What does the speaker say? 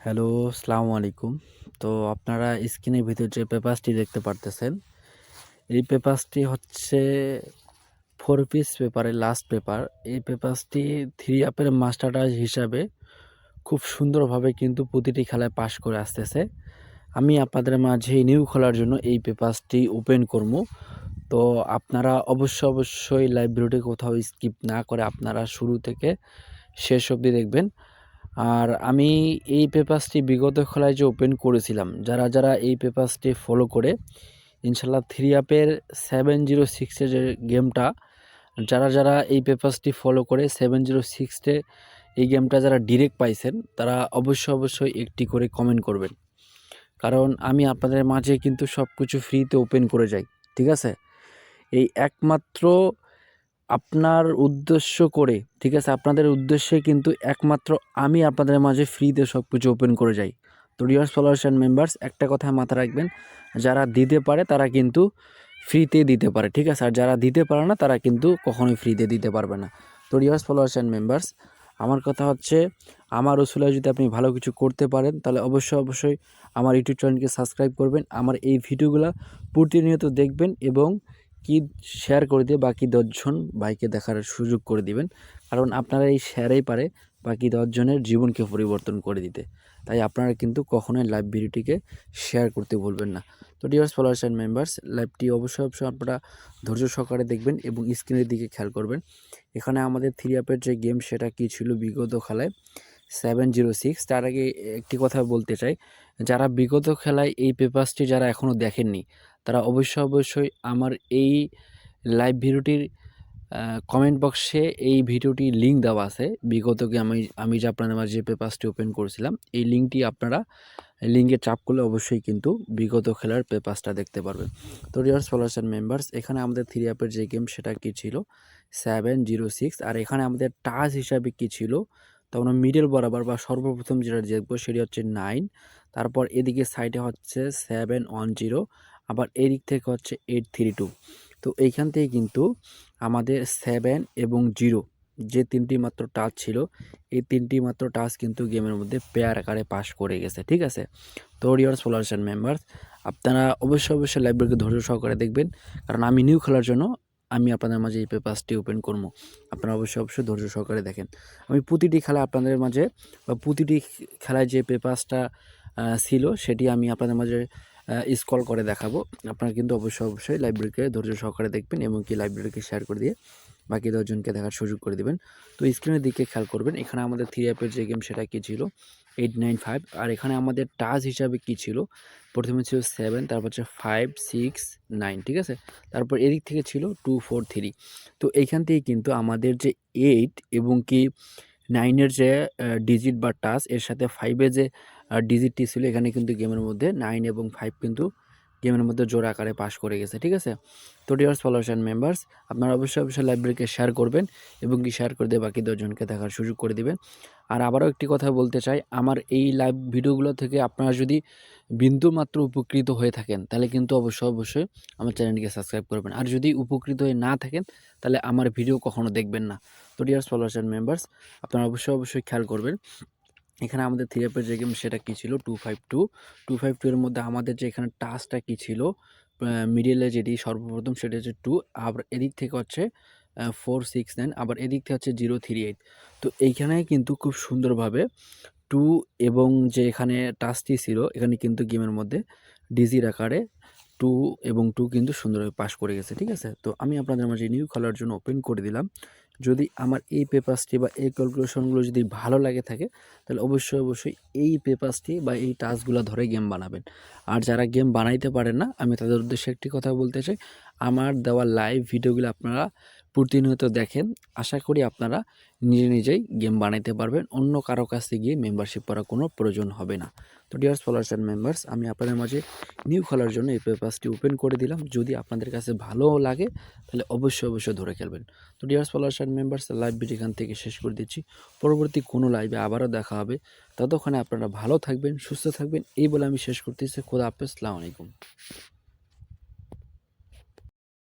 Hello, আসসালামু আলাইকুম। তো আপনারা স্ক্রিনের ভিতর যে পেপারসটি দেখতে পারতেছেন, এই পেপারসটি হচ্ছে 4 পিস পেপারের লাস্ট পেপার। এই পেপারসটি 3 আপের মাস্টারটাইজ হিসাবে খুব সুন্দরভাবে কিন্তু প্রতিটি খেলায় পাস করে আসতেছে। আমি আপনাদের মাঝে নিউ খোলার জন্য এই পেপারসটি ওপেন করবো। তো আপনারা অবশ্যই লাইভ ভিডিওটি কোথাও স্কিপ না করে আপনারা শুরু থেকে শেষ অবধি দেখবেন। আর আমি এই পেপারসটি বিগত খেলায় যে ওপেন করেছিলাম, যারা এই পেপারসটি ফলো করে ইনশাল্লাহ 3 আপের 706 এর যে গেমটা, যারা এই পেপারসটি ফলো করে 706 এই গেমটা যারা ডিরেক্ট পাইছেন, তারা অবশ্যই একটি করে কমেন্ট করবেন। কারণ আমি আপনাদের মাঝে কিন্তু সব কিছু ফ্রিতে ওপেন করে যাই, ঠিক আছে? এই একমাত্র আপনার উদ্দেশ্য করে, ঠিক আছে, আপনাদের উদ্দেশ্যে কিন্তু একমাত্র আমি আপনাদের মাঝে ফ্রিতে সব কিছু ওপেন করে যাই। তো ডিয়ার ফলোয়ার্স অ্যান্ড মেম্বার্স, একটা কথা মাথায় রাখবেন, যারা দিতে পারে তারা কিন্তু ফ্রিতে দিতে পারে, ঠিক আছে? আর যারা দিতে পারে না তারা কিন্তু কখনোই ফ্রিতে দিতে পারবে না। তো ডিয়ার ফলোয়ার্স অ্যান্ড মেম্বার্স, আমার কথা হচ্ছে, আমার উসুলায় যদি আপনি ভালো কিছু করতে পারেন তাহলে অবশ্যই আমার ইউটিউব চ্যানেলকে সাবস্ক্রাইব করবেন, আমার এই ভিডিওগুলো প্রতিনিয়ত দেখবেন এবং কি শেয়ার করে দিয়ে বাকি 10 জন ভাইকে দেখার সুযোগ করে দিবেন। কারণ আপনারা এই শেয়ারেই পারে বাকি 10 জনের জীবনকে পরিবর্তন করে দিতে। তাই আপনারা কিন্তু কখনোই লাইভ ভিডিওটিকে শেয়ার করতে ভুলবেন না। তো ডিয়ার ফলোয়ার্স অ্যান্ড মেম্বার্স, লাইভটি অবশ্যই আপনারা ধৈর্য সহকারে দেখবেন এবং স্ক্রিনের দিকে খেয়াল করবেন। এখানে আমাদের 3 আপের যে গেম সেটা কি ছিল বিগত খেলায় 706। তার আগে একটি কথা বলতে চাই, যারা বিগত খেলায় এই পেপারসটি যারা এখনও দেখেননি, তারা অবশ্যই আমার এই লাইভ ভিডিওটির কমেন্ট বক্সে এই ভিডিওটির লিঙ্ক দেওয়া আছে। বিগত আমি যে আপনাদের মাঝে যে পেপারসটি ওপেন করেছিলাম, এই লিঙ্কটি আপনারা লিঙ্কে চাপ করলে অবশ্যই কিন্তু বিগত খেলার পেপারসটা দেখতে পারবেন। তো ডিয়ার ফলোয়ার্স অ্যান্ড মেম্বার্স, এখানে আমাদের 3 আপের যে গেম সেটা কি ছিল 706। আর এখানে আমাদের টাচ হিসাবে কি ছিল, তো আমরা মিডল বরাবর বা সর্বপ্রথম যেটা দেখবো সেটি হচ্ছে 9, তারপর এদিকে সাইডে হচ্ছে 710, আবার এদিক থেকে হচ্ছে 832। তো এইখান থেকে কিন্তু আমাদের 7 এবং 0 যে 3টি মাত্র টাচ ছিল, এই 3টি মাত্র টাচ কিন্তু গেমের মধ্যে পেয়ার আকারে পাস করে গেছে, ঠিক আছে? তো ডিয়ার ফলোয়ার্স অ্যান্ড মেম্বার্স, আপনারা অবশ্যই লাইভটিকে ধৈর্য সহকারে দেখবেন, কারণ আমি নিউ খেলার জন্য আমি আপনাদের মাঝে এই পেপারসটি ওপেন করবো। আপনারা অবশ্যই ধৈর্য সহকারে দেখেন। আমি প্রতিটি খেলা আপনাদের মাঝে বা প্রতিটি খেলায় যে পেপারসটা ছিল সেটি আমি আপনাদের মাঝে স্ক্রল করে দেখাবো। আপনারা কিন্তু অবশ্যই লাইব্রেরিকে ধৈর্য সহকারে দেখবেন এবং কি লাইব্রেরিকে শেয়ার করে দিয়ে বাকি 10 জনকে দেখার সুযোগ করে দিবেন। তো স্ক্রিনের দিকে খেয়াল করবেন, এখানে আমাদের 3 অ্যাপের যে গেম সেটা কি ছিল 895। আর এখানে আমাদের টাচ হিসাবে কি ছিল, প্রথমে ছিল 7, তারপর হচ্ছে 5, 6, 9, ঠিক আছে? তারপর এদিক থেকে ছিল 2, 4, 3। তো এইখান থেকে কিন্তু আমাদের যে 8 এবং কি 9 এর যে ডিজিট বা টাচ, এর সাথে 5 এর যে ডিজিটটি ছিল, এখানে কিন্তু গেমের মধ্যে 9 এবং 5 কিন্তু গেমের মধ্যে জোড়া আকারে পাস করে গেছে, ঠিক আছে? তো ডিয়ার ফলোয়ার্স অ্যান্ড মেম্বার্স, আপনারা অবশ্যই লাইব্রেরিকে শেয়ার করবেন এবং কি শেয়ার করে দিয়ে বাকি 10 জনকে দেখার সুযোগ করে দিবেন। আর আবারও একটি কথা বলতে চাই, আমার এই লাইভ ভিডিওগুলো থেকে আপনারা যদি বিন্দুমাত্র উপকৃত হয়ে থাকেন তাহলে কিন্তু অবশ্যই আমার চ্যানেলটিকে সাবস্ক্রাইব করবেন। আর যদি উপকৃত হয়ে না থাকেন তাহলে আমার ভিডিও কখনো দেখবেন না। তো ডিয়ার ফলোয়ার্স অ্যান্ড মেম্বার্স, আপনারা অবশ্যই খেয়াল করবেন, এখানে আমাদের 3 অ্যাপের যে গেম সেটা কী ছিল 252 এর মধ্যে আমাদের যে এখানে টাচটা কী ছিল, মিডিলে যেটি সর্বপ্রথম সেটা হচ্ছে 2, আবার এদিক থেকে হচ্ছে 469, আবার এদিক থেকে হচ্ছে 038। তো এইখানে কিন্তু খুব সুন্দরভাবে 2 এবং যে এখানে টাচটি ছিল, এখানে কিন্তু গেমের মধ্যে ডিজির আকারে 2 এবং 2 কিন্তু সুন্দরভাবে পাস করে গেছে, ঠিক আছে? তো আমি আপনাদের মাঝে নিউ খেলার জন্য ওপেন করে দিলাম। যদি আমার এই পেপারসটি বা এই ক্যালকুলেশনগুলো যদি ভালো লাগে থাকে তাহলে অবশ্যই এই পেপারসটি বা এই টাস্কগুলো ধরে গেম বানাবেন। আর যারা গেম বানাইতে পারেন না, আমি তাদের উদ্দেশ্যে একটি কথা বলতে চাই, আমার দেওয়া লাইভ ভিডিওগুলো আপনারা প্রতিনিয়ত দেখেন। আশা করি আপনারা নিজেই গেম বানাইতে পারবেন, অন্য কারো কাছে গিয়ে মেম্বারশিপ করার কোনো প্রয়োজন হবে না। তো ডিয়ার ফলোয়ার্স অ্যান্ড মেম্বার্স, আমি আপনাদের মাঝে নিউ খেলার জন্য এই পেপারসটি ওপেন করে দিলাম। যদি আপনাদের কাছে ভালো লাগে তাহলে অবশ্যই ধরে খেলবেন। তো dear followers and members, live video এখান থেকে শেষ করে দিচ্ছি। পরবর্তী কোনো লাইভে আবারও দেখা হবে। ততক্ষণে আপনারা ভালো থাকবেন, সুস্থ থাকবেন, এই বলে আমি শেষ করতেছি। খোদা হাফেজ, আসসালামু আলাইকুম।